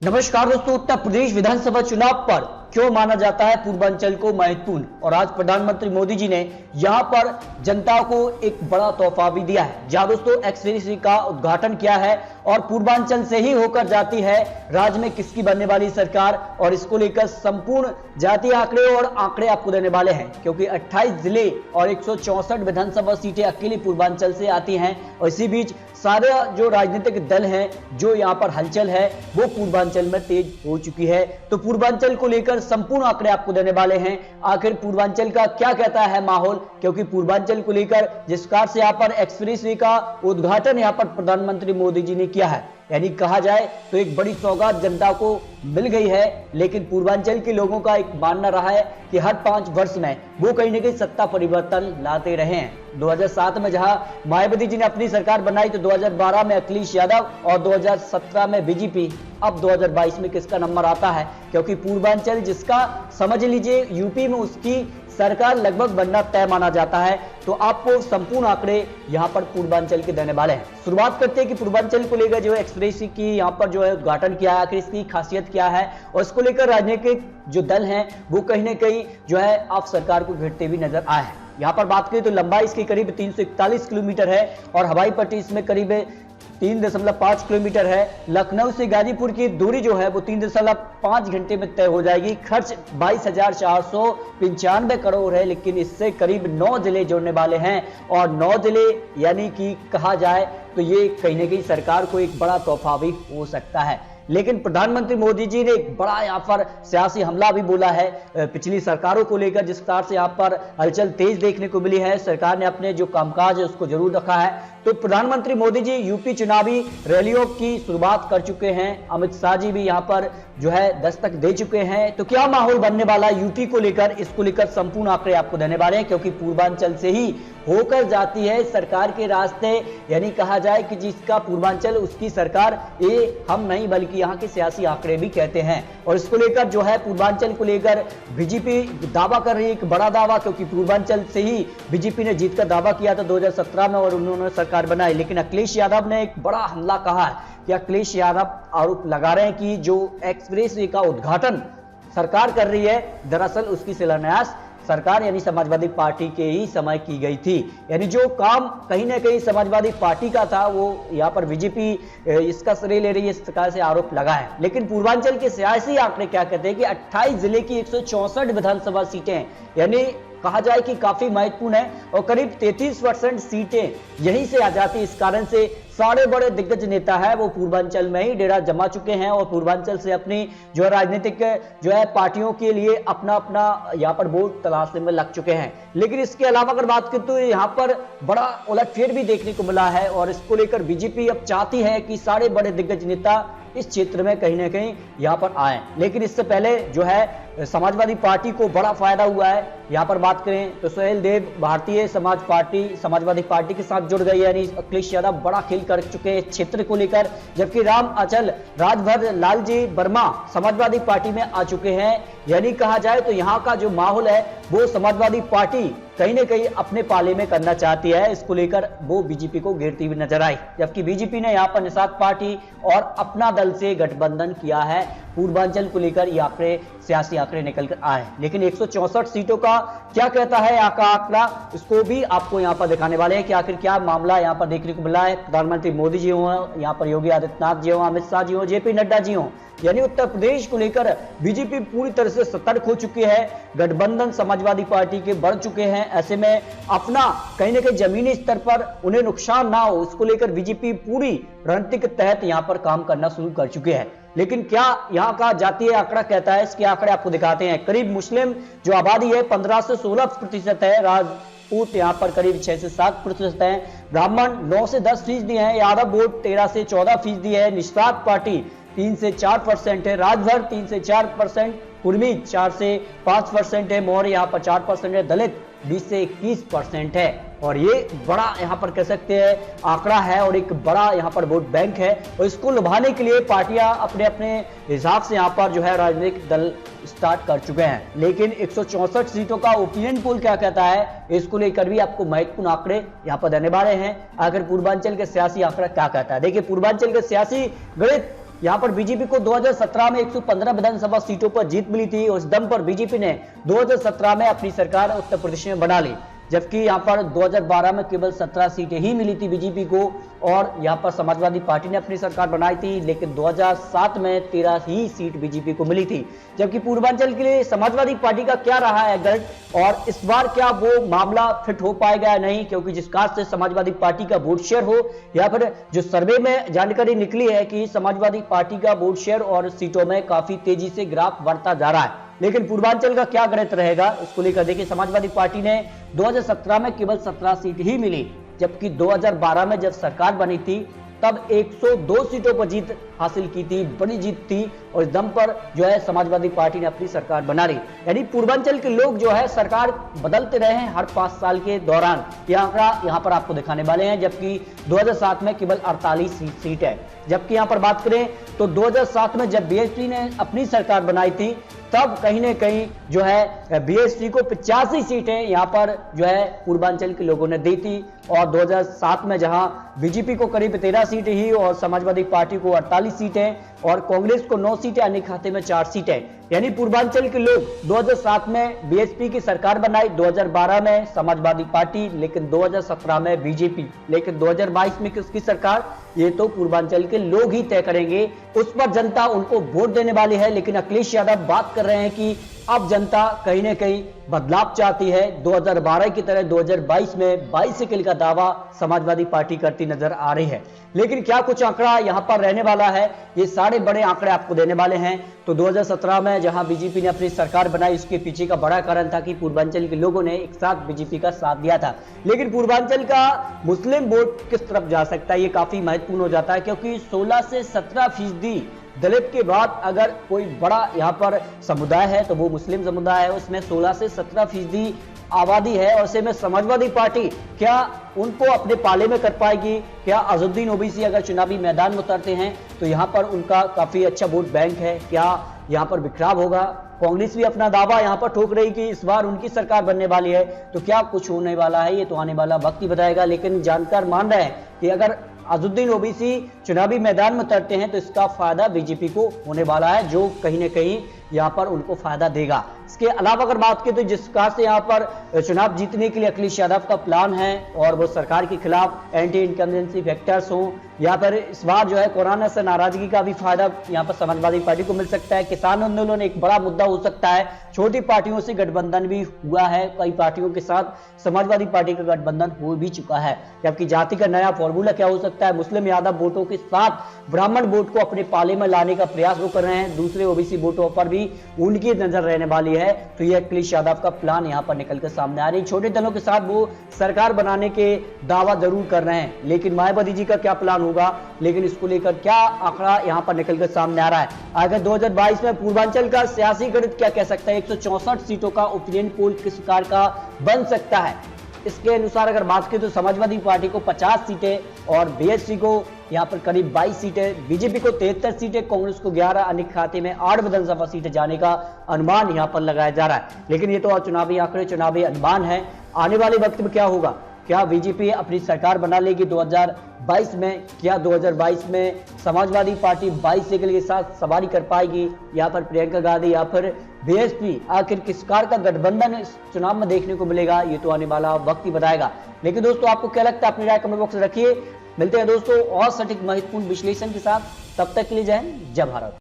नमस्कार दोस्तों, उत्तर प्रदेश विधानसभा चुनाव पर क्यों माना जाता है पूर्वांचल को महत्वपूर्ण। और आज प्रधानमंत्री मोदी जी ने यहां पर जनता को एक बड़ा तोहफा भी दिया है। जहां दोस्तों एक्सप्रेस वे का उद्घाटन किया है और पूर्वांचल से ही होकर जाती है राज्य में किसकी बनने वाली सरकार, और इसको लेकर संपूर्ण जातीय आंकड़े और आंकड़े आपको देने वाले हैं, क्योंकि 28 जिले और 164 विधानसभा सीटें अकेले पूर्वांचल से आती हैं। और इसी बीच सारे जो राजनीतिक दल हैं, जो यहाँ पर हलचल है वो पूर्वांचल में तेज हो चुकी है। तो पूर्वांचल को लेकर संपूर्ण आंकड़े आपको देने वाले हैं। आखिर पूर्वांचल का क्या कहता है माहौल, क्योंकि पूर्वांचल को लेकर जिस कार से यहाँ पर एक्सप्रेस वे का उद्घाटन यहाँ पर प्रधानमंत्री मोदी जी ने किया है, यानी कहा जाए तो एक बड़ी सौगात जनता को मिल गई है। लेकिन पूर्वांचल के लोगों का एक मानना रहा है कि हर 5 वर्ष में वो कहीं ना कहीं सत्ता परिवर्तन लाते रहे हैं। 2007 में जहां मायावती जी ने अपनी सरकार बनाई तो 2012 में अखिलेश यादव और 2017 में बीजेपी। अब 2022 में किसका नंबर आता है, क्योंकि पूर्वांचल जिसका समझ लीजिए यूपी में उसकी सरकार लगभग बनना तय माना जाता है। तो आपको संपूर्ण आंकड़े यहां पर पूर्वांचल के देने वाले हैं। शुरुआत करते हैं कि पूर्वांचल को लेकर जो है एक्सप्रेस की यहां पर जो है उद्घाटन किया है, आखिर इसकी खासियत क्या है, और इसको लेकर राजनीतिक जो दल हैं वो कहीं ना कहीं जो है आप सरकार को घेरते हुए नजर आए हैं। यहां पर बात करें तो लंबाई इसकी करीब 341 किलोमीटर है और हवाई पट्टी इसमें करीब 3.5 किलोमीटर है। लखनऊ से गाजीपुर की दूरी जो है वो 3.5 घंटे में तय हो जाएगी। खर्च 22,495 करोड़ है, लेकिन इससे करीब 9 जिले जोड़ने वाले हैं। और 9 जिले यानी कि कहा जाए तो ये कहीं ना कहीं सरकार को एक बड़ा तोहफा भी हो सकता है। लेकिन प्रधानमंत्री मोदी जी ने एक बड़ा यहाँ पर सियासी हमला भी बोला है पिछली सरकारों को लेकर, जिस प्रकार से यहाँ पर हलचल तेज देखने को मिली है। सरकार ने अपने जो कामकाज है उसको जरूर रखा है। तो प्रधानमंत्री मोदी जी यूपी चुनावी रैलियों की शुरुआत कर चुके हैं। अमित शाह जी भी यहाँ पर जो है दस्तक दे चुके हैं। तो क्या माहौल बनने वाला यूपी को लेकर, इसको लेकर संपूर्ण आंकड़े आपको देने वाले हैं, क्योंकि पूर्वांचल से ही होकर जाती है सरकार के रास्ते। यानी कहा जाए कि जिसका पूर्वांचल उसकी सरकार, ये हम नहीं बल्कि यहाँ के सियासी आंकड़े भी कहते हैं। और इसको लेकर जो है पूर्वांचल को लेकर बीजेपी दावा कर रही है, एक बड़ा दावा, क्योंकि पूर्वांचल से ही बीजेपी ने जीत का दावा किया था 2017 में और उन्होंने सरकार बनाई। लेकिन अखिलेश यादव ने एक बड़ा हमला कहा है कि अखिलेश यादव आरोप लगा रहे हैं कि जो एक्सप्रेस वे का उद्घाटन सरकार कर रही है, दरअसल उसकी शिलान्यास सरकार यानी समाजवादी पार्टी के ही समय की गई थी। यानी जो काम कहीं ना कहीं समाजवादी पार्टी का था वो यहाँ पर बीजेपी इसका श्रेय ले रही है, इस प्रकार से आरोप लगा है। लेकिन पूर्वांचल के सियासी आंकड़े क्या कहते हैं कि 28 जिले की 164 विधानसभा सीटें यानी कहा जाए कि काफी महत्वपूर्ण है और करीब 33% सीटें यहीं से आ जाती। इस कारण से सारे बड़े दिग्गज नेता है वो पूर्वांचल में ही डेरा जमा चुके हैं और पूर्वांचल से अपनी जो है राजनीतिक जो है पार्टियों के लिए अपना अपना यहाँ पर वोट तलाशने में लग चुके हैं। लेकिन इसके अलावा अगर बात करें तो यहाँ पर बड़ा उलटफेर भी देखने को मिला है और इसको लेकर बीजेपी अब चाहती है कि सारे बड़े दिग्गज नेता इस क्षेत्र में कहीं ना कहीं यहाँ पर आए। लेकिन इससे पहले जो है समाजवादी पार्टी को बड़ा फायदा हुआ है। यहाँ पर बात करें तो सोहेल देव भारतीय समाजवादी पार्टी के साथ जुड़ गई, यानी अखिलेश यादव बड़ा खेल कर चुके हैं क्षेत्र को लेकर। जबकि राम अचल राजभर लालजी वर्मा समाजवादी पार्टी में आ चुके हैं। यानी कहा जाए तो यहाँ का जो माहौल है वो समाजवादी पार्टी कहीं ना कहीं अपने पाले में करना चाहती है। इसको लेकर वो बीजेपी को घेरती हुई नजर आई, जबकि बीजेपी ने यहाँ पर निषाद पार्टी और अपना दल से गठबंधन किया है। पूर्वांचल को लेकर ये आंकड़े सियासी आंकड़े निकल कर आए। लेकिन 164 सीटों का क्या कहता है यहाँ का आंकड़ा, इसको भी आपको यहाँ पर दिखाने वाले हैं कि आखिर क्या मामला यहाँ पर देखने को मिला है। प्रधानमंत्री मोदी जी हो, यहाँ पर योगी आदित्यनाथ जी हो, अमित शाह जी हो, जेपी नड्डा जी हो, यानी उत्तर प्रदेश को लेकर बीजेपी पूरी तरह से सतर्क हो चुकी है। गठबंधन समाजवादी पार्टी के बढ़ चुके हैं। ऐसे में अपना कहीं ना कहीं जमीनी स्तर पर उन्हें नुकसान ना हो, इसको लेकर बीजेपी पूरी रणनीति के तहत यहाँ पर काम करना शुरू कर चुके हैं। लेकिन क्या यहाँ का जातीय आंकड़ा कहता है, इसके आंकड़े आपको दिखाते हैं। करीब मुस्लिम जो आबादी है 15 से 16% है, राजपूत यहाँ पर करीब 6 से 7% है, ब्राह्मण 9 से 10% है, यादव वोट 13 से 14% है, निषाद पार्टी 3 से 4% है, राजभर 3 से 4%, कुर्मी 4 से 5% है, मौर्य यहाँ पर 4% है, दलित 20 से 21% है। और ये बड़ा यहाँ पर कह सकते हैं आंकड़ा है और एक बड़ा यहाँ पर वोट बैंक है। और इसको लुभाने के लिए पार्टियां अपने अपने हिसाब से यहाँ पर जो है राजनीतिक दल स्टार्ट कर चुके हैं। लेकिन 164 सीटों का ओपिनियन पोल क्या कहता है, इसको लेकर भी आपको महत्वपूर्ण आंकड़े यहाँ पर देने वाले हैं। आखिर पूर्वांचल के सियासी आंकड़ा क्या कहता है, देखिए पूर्वांचल के सियासी गणित यहाँ पर बीजेपी को 2017 में 115 विधानसभा सीटों पर जीत मिली थी और इस दम पर बीजेपी ने 2017 में अपनी सरकार उत्तर प्रदेश में बना ली, जबकि यहाँ पर 2012 में केवल 17 सीटें ही मिली थी बीजेपी को और यहाँ पर समाजवादी पार्टी ने अपनी सरकार बनाई थी, लेकिन 2007 में 13 ही सीट बीजेपी को मिली थी। जबकि पूर्वांचल के लिए समाजवादी पार्टी का क्या रहा है गढ़ और इस बार क्या वो मामला फिट हो पाएगा या नहीं, क्योंकि जिस खास से समाजवादी पार्टी का वोट शेयर हो या फिर जो सर्वे में जानकारी निकली है कि समाजवादी पार्टी का वोट शेयर और सीटों में काफी तेजी से ग्राफ बढ़ता जा रहा है, लेकिन पूर्वांचल का क्या गणित रहेगा इसको लेकर देखिए। समाजवादी पार्टी ने 2017 में केवल 17 सीट ही मिली, जबकि 2012 में जब सरकार बनी थी तब 102 सीटों पर जीत हासिल की थी, बड़ी जीत थी और इस दम पर जो है समाजवादी पार्टी ने अपनी सरकार बना ली। यानी पूर्वांचल के लोग जो है सरकार बदलते रहे हैं हर 5 साल के दौरान, यह आंकड़ा यहाँ पर आपको दिखाने वाले हैं। जबकि 2007 में केवल 48 सीट है। जबकि यहाँ पर बात करें तो 2007 में जब बीएसपी ने अपनी सरकार बनाई थी तब कहीं ना कहीं जो है बीएसपी को 85 सीटें यहाँ पर जो है पूर्वांचल के लोगों ने दी थी और 2007 में जहां बीजेपी को करीब 13 सीटें ही और समाजवादी पार्टी को 48 सीटें और कांग्रेस को 9 सीटें, अन्य खाते में 4 सीटें। यानी पूर्वांचल के लोग 2007 में बीएसपी की सरकार बनाई, 2012 में समाजवादी पार्टी, लेकिन 2017 में बीजेपी, लेकिन 2022 में किसकी सरकार ये तो पूर्वांचल के लोग ही तय करेंगे, उस पर जनता उनको वोट देने वाली है। लेकिन अखिलेश यादव बात कर रहे हैं कि अब जनता कहीं ना कहीं बदलाव चाहती है। 2012 की तरह 2022 में 22 साइकिल का दावा समाजवादी पार्टी करती नजर आ रही है। लेकिन क्या कुछ आंकड़ा यहां पर रहने वाला है, ये सारे बड़े आंकड़े आपको देने वाले हैं। तो 2017 में जहां बीजेपी ने अपनी सरकार बनाई उसके पीछे का बड़ा कारण था कि पूर्वांचल के लोगों ने एक साथ बीजेपी का साथ दिया था। लेकिन पूर्वांचल का मुस्लिम वोट किस तरफ जा सकता है ये काफी महत्वपूर्ण हो जाता है, क्योंकि 16 से 17% दलित के बाद अगर कोई बड़ा यहाँ पर समुदाय है तो वो मुस्लिम समुदाय है, उसमें 16 से 17% आबादी है और ऐसे में समाजवादी पार्टी क्या उनको अपने पाले में कर पाएगी? क्या अजहरुद्दीन ओवैसी अगर चुनावी मैदान में उतरते हैं तो यहाँ पर उनका काफी अच्छा वोट बैंक है, क्या यहाँ पर बिखराव होगा? कांग्रेस भी अपना दावा यहाँ पर ठोक रही कि इस बार उनकी सरकार बनने वाली है, तो क्या कुछ होने वाला है ये तो आने वाला वक्त ही बताएगा। लेकिन जानकार मान रहे हैं कि अगर अजहरुद्दीन ओवैसी चुनावी मैदान में उतरते हैं तो इसका फायदा बीजेपी को होने वाला है, जो कहीं ना कहीं यहाँ पर उनको फायदा देगा। इसके अलावा अगर बात करें तो जिस प्रकार से यहाँ पर चुनाव जीतने के लिए अखिलेश यादव का प्लान है और वो सरकार के खिलाफ एंटी इनकम्बेंसी फैक्टर्स हों या फिर इस बार जो है कोरोना से नाराजगी का भी फायदा यहाँ पर समाजवादी पार्टी को मिल सकता है। किसान आंदोलन एक बड़ा मुद्दा हो सकता है, छोटी पार्टियों से गठबंधन भी हुआ है, कई पार्टियों के साथ समाजवादी पार्टी का गठबंधन हो भी चुका है। जबकि जाति का नया फॉर्मूला क्या हो सकता है, मुस्लिम यादव वोटों के साथ ब्राह्मण वोट को अपने पाले में लाने का प्रयास वो कर रहे हैं, दूसरे ओबीसी वोटों पर भी उनकी नजर रहने वाली है। तो यह अखिलेश यादव का प्लान यहाँ पर निकलकर सामने आ रही है। छोटे दलों के साथ वो सरकार बनाने के दावा जरूर कर रहे हैं, लेकिन मायावती जी का क्या प्लान होगा, लेकिन इसको लेकर क्या आंकड़ा यहाँ पर निकलकर सामने आ रहा है। अगर 2022 में पूर्वांचल का सियासी गणित क्या कह सकता है, 164 सीटों का ओपिनियन पोल किस प्रकार का बन सकता है, इसके अनुसार अगर बात करें तो समाजवादी पार्टी को 50 सीटें और बीएसपी को यहाँ पर करीब 22 सीटें, बीजेपी को 73 सीटें, कांग्रेस को 11, अन्य खाते में 8 विधानसभा सीटें जाने का अनुमान यहाँ पर लगाया जा रहा है। लेकिन ये तो चुनावी आंकड़े, चुनावी अनुमान है। आने वाले वक्त में क्या होगा, क्या बीजेपी अपनी सरकार बना लेगी 2022 में? क्या 2022 में समाजवादी पार्टी 22 साइकिल के साथ सवारी कर पाएगी, या फिर प्रियंका गांधी या फिर बीएसपी? आखिर किस कार का गठबंधन इस चुनाव में देखने को मिलेगा, ये तो आने वाला वक्त ही बताएगा। लेकिन दोस्तों आपको क्या लगता है, अपनी राय कमेंट बॉक्स में रखिए। मिलते हैं दोस्तों और सटीक महत्वपूर्ण विश्लेषण के साथ, तब तक के लिए जय हिंद, जय भारत।